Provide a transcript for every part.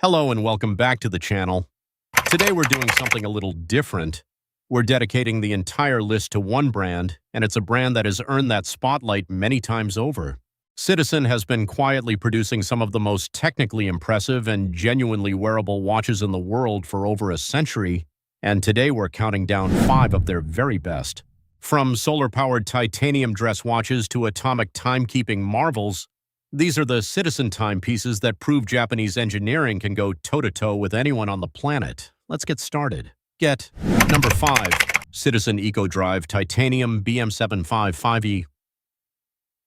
Hello and welcome back to the channel. Today we're doing something a little different. We're dedicating the entire list to one brand, and it's a brand that has earned that spotlight many times over. Citizen has been quietly producing some of the most technically impressive and genuinely wearable watches in the world for over a century, and today we're counting down 5 of their very best. From solar-powered titanium dress watches to atomic timekeeping marvels, these are the Citizen timepieces that prove Japanese engineering can go toe-to-toe with anyone on the planet. Let's get started. Get number 5. Citizen EcoDrive Titanium BM755E.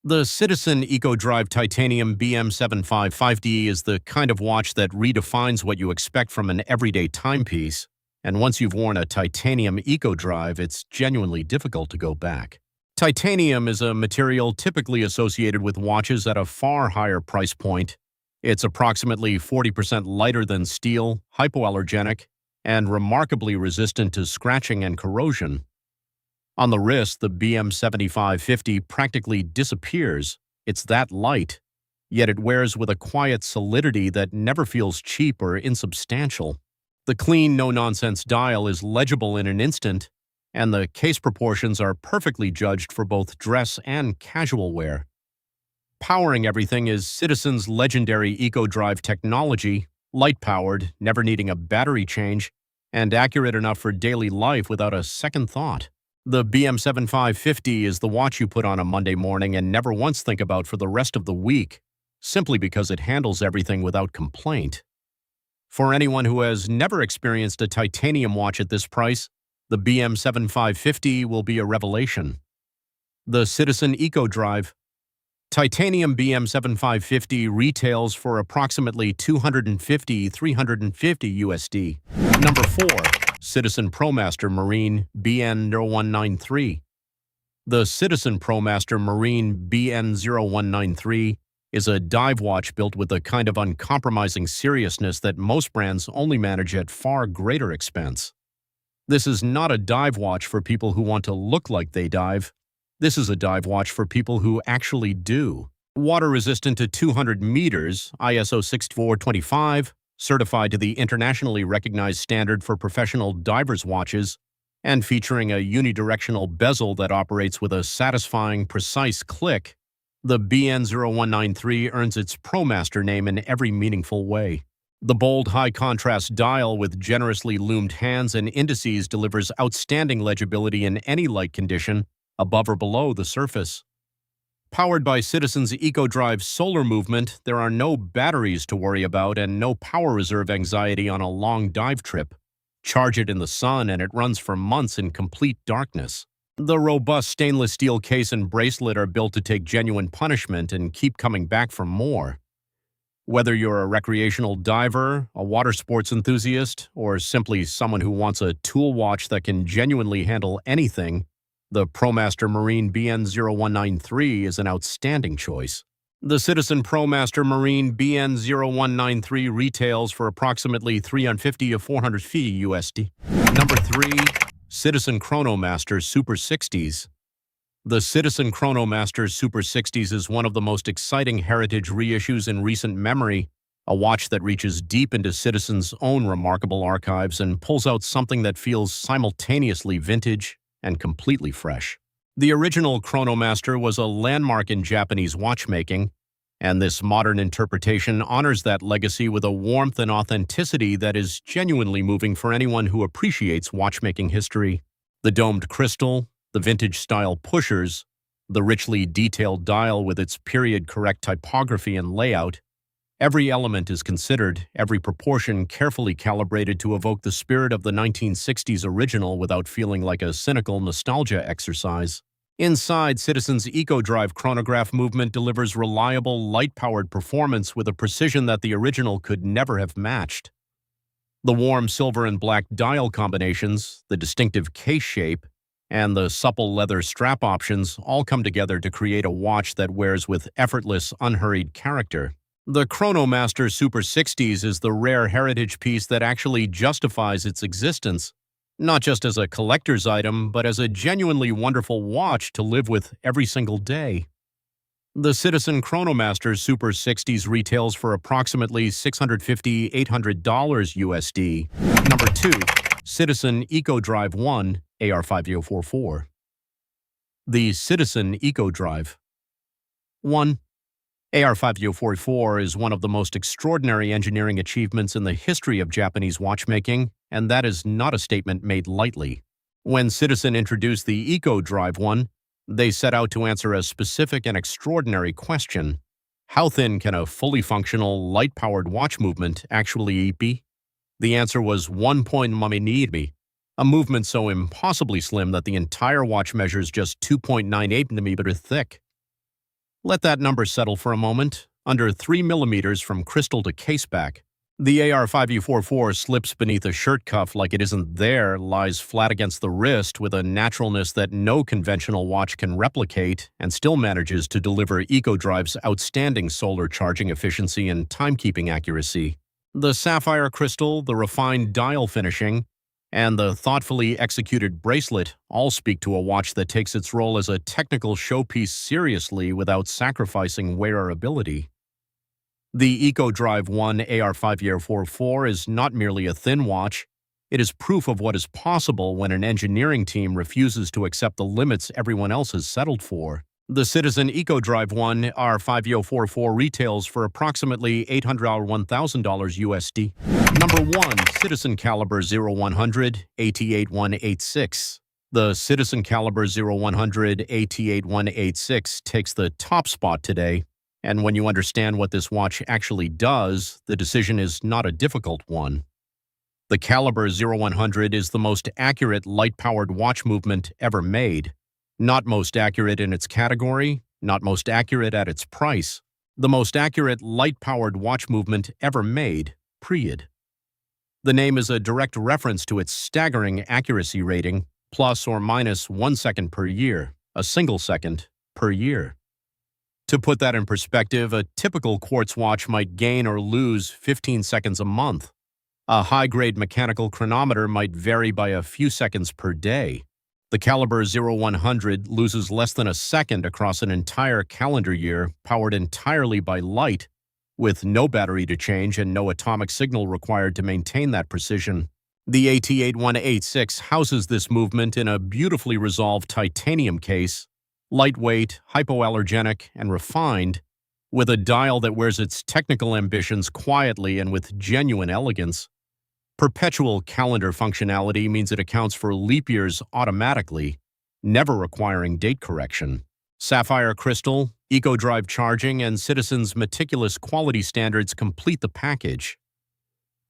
The Citizen EcoDrive Titanium BM755E is the kind of watch that redefines what you expect from an everyday timepiece. And once you've worn a titanium EcoDrive, it's genuinely difficult to go back. Titanium is a material typically associated with watches at a far higher price point. It's approximately 40% lighter than steel, hypoallergenic, and remarkably resistant to scratching and corrosion. On the wrist, the BM7550 practically disappears. It's that light, yet it wears with a quiet solidity that never feels cheap or insubstantial. The clean, no-nonsense dial is legible in an instant, and the case proportions are perfectly judged for both dress and casual wear. Powering everything is Citizen's legendary EcoDrive technology, light-powered, never needing a battery change, and accurate enough for daily life without a second thought. The BM7550 is the watch you put on a Monday morning and never once think about for the rest of the week, simply because it handles everything without complaint. For anyone who has never experienced a titanium watch at this price, the BM7550 will be a revelation. The Citizen EcoDrive Titanium BM7550 retails for approximately $250–350 USD. Number 4. Citizen Promaster Marine BN0193. The Citizen Promaster Marine BN0193 is a dive watch built with the kind of uncompromising seriousness that most brands only manage at far greater expense. This is not a dive watch for people who want to look like they dive. This is a dive watch for people who actually do. Water-resistant to 200 meters, ISO 6425, certified to the internationally recognized standard for professional divers' watches, and featuring a unidirectional bezel that operates with a satisfying, precise click, the BN0193 earns its Promaster name in every meaningful way. The bold, high-contrast dial with generously loomed hands and indices delivers outstanding legibility in any light condition, above or below the surface. Powered by Citizen's EcoDrive solar movement, there are no batteries to worry about and no power reserve anxiety on a long dive trip. Charge it in the sun and it runs for months in complete darkness. The robust stainless steel case and bracelet are built to take genuine punishment and keep coming back for more. Whether you're a recreational diver, a water sports enthusiast, or simply someone who wants a tool watch that can genuinely handle anything, the Promaster Marine BN0193 is an outstanding choice. The Citizen Promaster Marine BN0193 retails for approximately $350–450 USD. Number 3. Citizen Chronomaster Super 60s. The Citizen Chronomaster Super 60s is one of the most exciting heritage reissues in recent memory, a watch that reaches deep into Citizen's own remarkable archives and pulls out something that feels simultaneously vintage and completely fresh. The original Chronomaster was a landmark in Japanese watchmaking, and this modern interpretation honors that legacy with a warmth and authenticity that is genuinely moving for anyone who appreciates watchmaking history. The domed crystal, the vintage-style pushers, the richly detailed dial with its period-correct typography and layout, every element is considered, every proportion carefully calibrated to evoke the spirit of the 1960s original without feeling like a cynical nostalgia exercise. Inside, Citizen's EcoDrive chronograph movement delivers reliable, light-powered performance with a precision that the original could never have matched. The warm silver and black dial combinations, the distinctive case shape, and the supple leather strap options all come together to create a watch that wears with effortless, unhurried character. The Chronomaster Super 60s is the rare heritage piece that actually justifies its existence, not just as a collector's item, but as a genuinely wonderful watch to live with every single day. The Citizen Chronomaster Super 60s retails for approximately $650–800 USD. Number 2. Citizen EcoDrive 1 AR5044. The Citizen EcoDrive 1 AR5044 is one of the most extraordinary engineering achievements in the history of Japanese watchmaking, and that is not a statement made lightly. When Citizen introduced the EcoDrive 1, they set out to answer a specific and extraordinary question: how thin can a fully functional, light-powered watch movement actually be? The answer was 1.mm, a movement so impossibly slim that the entire watch measures just 2.98 mm thick. Let that number settle for a moment. Under 3 mm from crystal to caseback, the AR5044 slips beneath a shirt cuff like it isn't there, lies flat against the wrist with a naturalness that no conventional watch can replicate, and still manages to deliver EcoDrive's outstanding solar charging efficiency and timekeeping accuracy. The sapphire crystal, the refined dial finishing, and the thoughtfully executed bracelet all speak to a watch that takes its role as a technical showpiece seriously without sacrificing wearability. The EcoDrive 1 AR5044 is not merely a thin watch, it is proof of what is possible when an engineering team refuses to accept the limits everyone else has settled for. The Citizen EcoDrive 1 AR5044 retails for approximately $800–1,000 USD. Number 1. Citizen Calibre 0100 AT8186. The Citizen Calibre 0100 AT8186 takes the top spot today, and when you understand what this watch actually does, the decision is not a difficult one. The Calibre 0100 is the most accurate light-powered watch movement ever made. Not most accurate in its category, not most accurate at its price. The most accurate light-powered watch movement ever made, period. The name is a direct reference to its staggering accuracy rating, plus or minus 1 second per year, a single second per year. To put that in perspective, a typical quartz watch might gain or lose 15 seconds a month. A high-grade mechanical chronometer might vary by a few seconds per day. The Calibre 0100 loses less than a second across an entire calendar year, powered entirely by light, with no battery to change and no atomic signal required to maintain that precision. The AT8186 houses this movement in a beautifully resolved titanium case, lightweight, hypoallergenic, and refined, with a dial that wears its technical ambitions quietly and with genuine elegance. Perpetual calendar functionality means it accounts for leap years automatically, never requiring date correction. Sapphire crystal, EcoDrive charging, and Citizen's meticulous quality standards complete the package.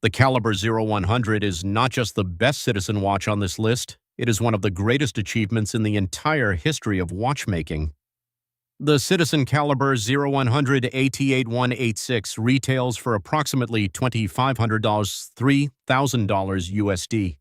The Calibre 0100 is not just the best Citizen watch on this list, it is one of the greatest achievements in the entire history of watchmaking. The Citizen Calibre 0100 AT8186 retails for approximately $2,500–$3,000 USD.